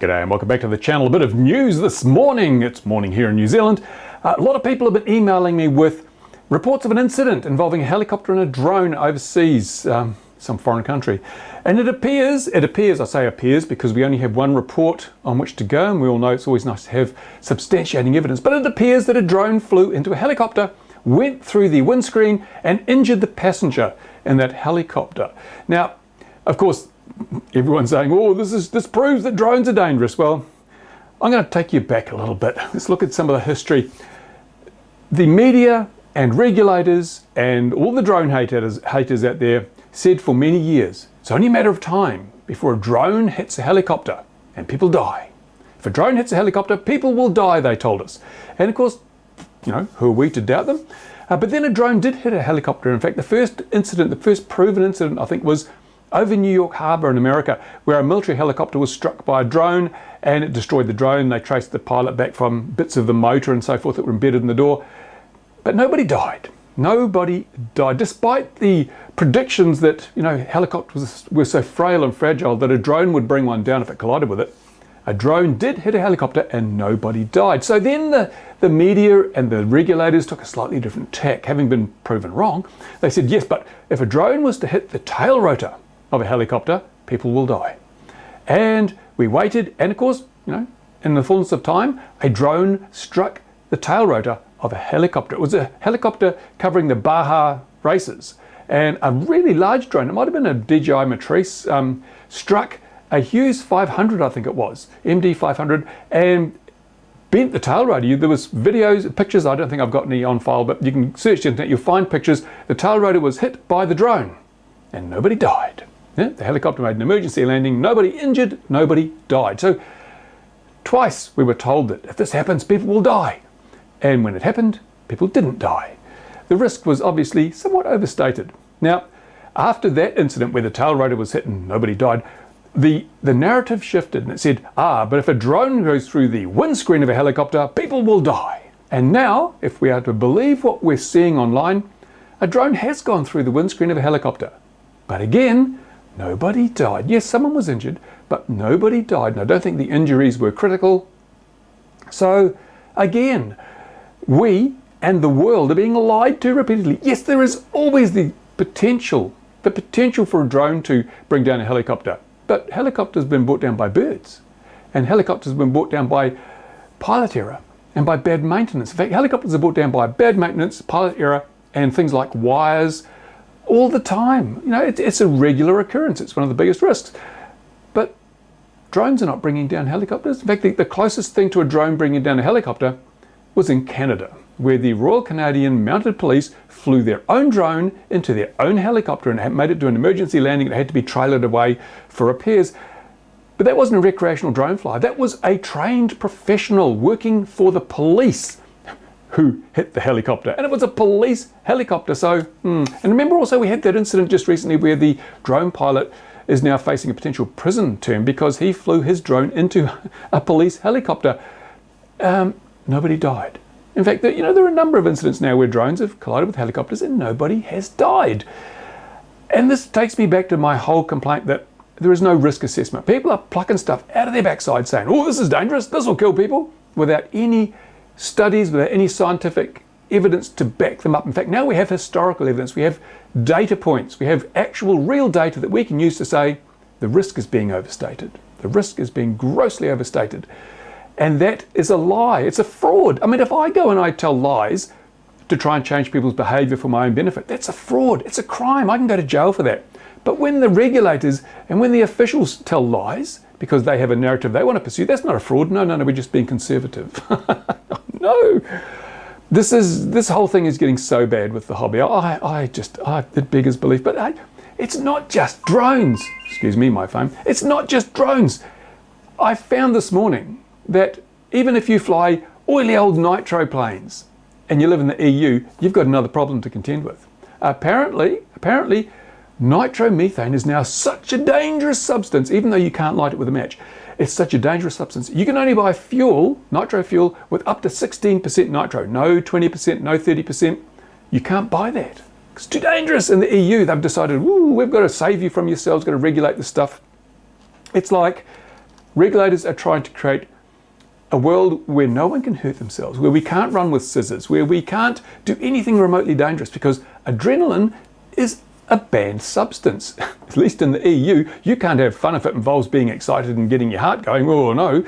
G'day and welcome back to the channel. A bit of news this morning. It's morning here in New Zealand. A lot of people have been emailing me with reports of an incident involving a helicopter and a drone overseas, some foreign country. And it appears, I say appears because we only have one report on which to go, and we all know it's always nice to have substantiating evidence, but it appears that a drone flew into a helicopter, went through the windscreen and injured the passenger in that helicopter. Now, of course, everyone's saying, oh, this proves that drones are dangerous. Well, I'm going to take you back a little bit. Let's look at some of the history. The media and regulators and all the drone haters out there said for many years, it's only a matter of time before a drone hits a helicopter and people die. If a drone hits a helicopter, people will die, they told us. And of course, you know, who are we to doubt them? But then a drone did hit a helicopter. In fact, the first proven incident, I think, was over New York Harbor in America, where a military helicopter was struck by a drone and it destroyed the drone. They traced the pilot back from bits of the motor and so forth that were embedded in the door. But nobody died. Nobody died, despite the predictions that, you know, helicopters were so frail and fragile that a drone would bring one down if it collided with it. A drone did hit a helicopter and nobody died. So then the media and the regulators took a slightly different tack. Having been proven wrong, they said, yes, but if a drone was to hit the tail rotor of a helicopter, people will die. And we waited, and of course, you know, in the fullness of time, a drone struck the tail rotor of a helicopter. It was a helicopter covering the Baja races, and a really large drone, it might have been a DJI Matrice, struck a Hughes 500, I think it was, MD 500, and bent the tail rotor. There was videos, pictures, I don't think I've got any on file, but you can search the internet, you'll find pictures. The tail rotor was hit by the drone, and nobody died. Yeah, the helicopter made an emergency landing, nobody injured, nobody died. So twice we were told that if this happens, people will die. And when it happened, people didn't die. The risk was obviously somewhat overstated. Now, after that incident where the tail rotor was hit and nobody died, the narrative shifted and it said, but if a drone goes through the windscreen of a helicopter, people will die. And now, if we are to believe what we're seeing online, a drone has gone through the windscreen of a helicopter. But again, nobody died. Yes, someone was injured, but nobody died. And I don't think the injuries were critical. So again, we and the world are being lied to repeatedly. Yes, there is always the potential for a drone to bring down a helicopter. But helicopters have been brought down by birds. And helicopters have been brought down by pilot error and by bad maintenance. In fact, helicopters are brought down by bad maintenance, pilot error, and things like wires, all the time. You know, it's a regular occurrence. It's one of the biggest risks. But drones are not bringing down helicopters. In fact, the closest thing to a drone bringing down a helicopter was in Canada, where the Royal Canadian Mounted Police flew their own drone into their own helicopter and made it do an emergency landing. It had to be trailered away for repairs. But that wasn't a recreational drone fly. That was a trained professional working for the police who hit the helicopter, and it was a police helicopter. So, and remember also we had that incident just recently where the drone pilot is now facing a potential prison term because he flew his drone into a police helicopter. Nobody died. In fact, you know, there are a number of incidents now where drones have collided with helicopters and nobody has died. And this takes me back to my whole complaint that there is no risk assessment. People are plucking stuff out of their backside saying, oh, this is dangerous, this will kill people, without any studies, without any scientific evidence to back them up. In fact, now we have historical evidence, we have data points, we have actual real data that we can use to say the risk is being overstated. The risk is being grossly overstated. And that is a lie. It's a fraud. I mean, if I go and I tell lies to try and change people's behavior for my own benefit, that's a fraud. It's a crime. I can go to jail for that. But when the regulators and when the officials tell lies because they have a narrative they want to pursue, that's not a fraud. No, we're just being conservative. No. This whole thing is getting so bad with the hobby. It beggars belief. But it's not just drones. Excuse me, my phone. It's not just drones. I found this morning that even if you fly oily old nitro planes and you live in the EU, you've got another problem to contend with. Apparently, nitromethane is now such a dangerous substance, even though you can't light it with a match. It's such a dangerous substance. You can only buy fuel, nitro fuel, with up to 16% nitro. No 20%, no 30%. You can't buy that. It's too dangerous. In the EU, they've decided, we've got to save you from yourselves, got to regulate this stuff. It's like Regulators are trying to create a world where no one can hurt themselves, where we can't run with scissors, where we can't do anything remotely dangerous, because adrenaline is a banned substance. At least in the EU, you can't have fun if it involves being excited and getting your heart going. Oh no,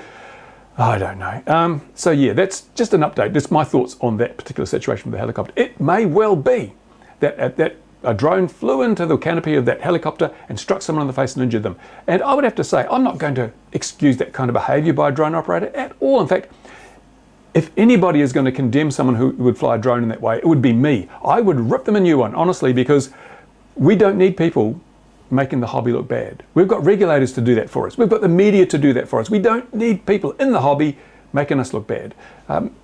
I don't know. So yeah, that's just an update. That's my thoughts on that particular situation with the helicopter. It may well be that a drone flew into the canopy of that helicopter and struck someone in the face and injured them. And I would have to say, I'm not going to excuse that kind of behavior by a drone operator at all. In fact, if anybody is going to condemn someone who would fly a drone in that way, it would be me. I would rip them a new one, honestly, because we don't need people making the hobby look bad. We've got regulators to do that for us. We've got the media to do that for us. We don't need people in the hobby making us look bad.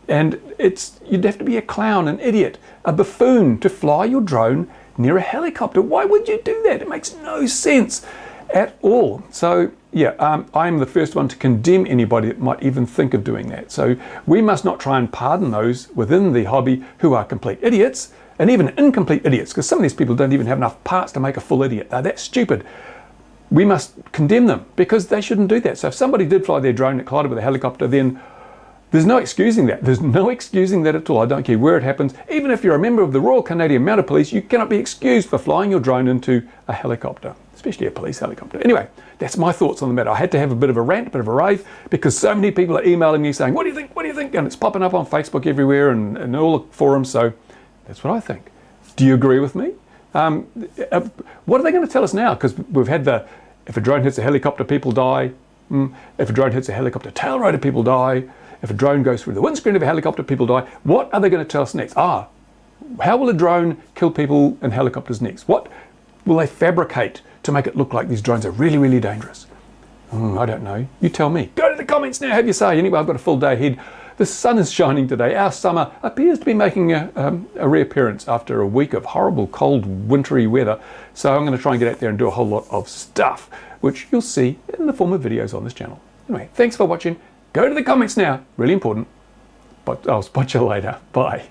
And you'd have to be a clown, an idiot, a buffoon to fly your drone near a helicopter. Why would you do that? It makes no sense at all. So yeah, I'm the first one to condemn anybody that might even think of doing that. So we must not try and pardon those within the hobby who are complete idiots, and even incomplete idiots, because some of these people don't even have enough parts to make a full idiot. They're that stupid. We must condemn them because they shouldn't do that. So if somebody did fly their drone that collided with a helicopter, then there's no excusing that. There's no excusing that at all. I don't care where it happens. Even if you're a member of the Royal Canadian Mounted Police, you cannot be excused for flying your drone into a helicopter, especially a police helicopter. Anyway, that's my thoughts on the matter. I had to have a bit of a rant, a bit of a rave, because so many people are emailing me saying, what do you think? What do you think? And it's popping up on Facebook everywhere and all the forums. So that's what I think. Do you agree with me? What are they going to tell us now? Because we've had if a drone hits a helicopter, people die. If a drone hits a helicopter tail rotor, people die. If a drone goes through the windscreen of a helicopter, people die. What are they going to tell us next? How will a drone kill people in helicopters next? What will they fabricate to make it look like these drones are really, really dangerous? I don't know. You tell me. Go to the comments now, have your say. Anyway, I've got a full day ahead. The sun is shining today. Our summer appears to be making a reappearance after a week of horrible, cold, wintry weather. So I'm going to try and get out there and do a whole lot of stuff, which you'll see in the form of videos on this channel. Anyway, thanks for watching. Go to the comments now. Really important. But I'll spot you later. Bye.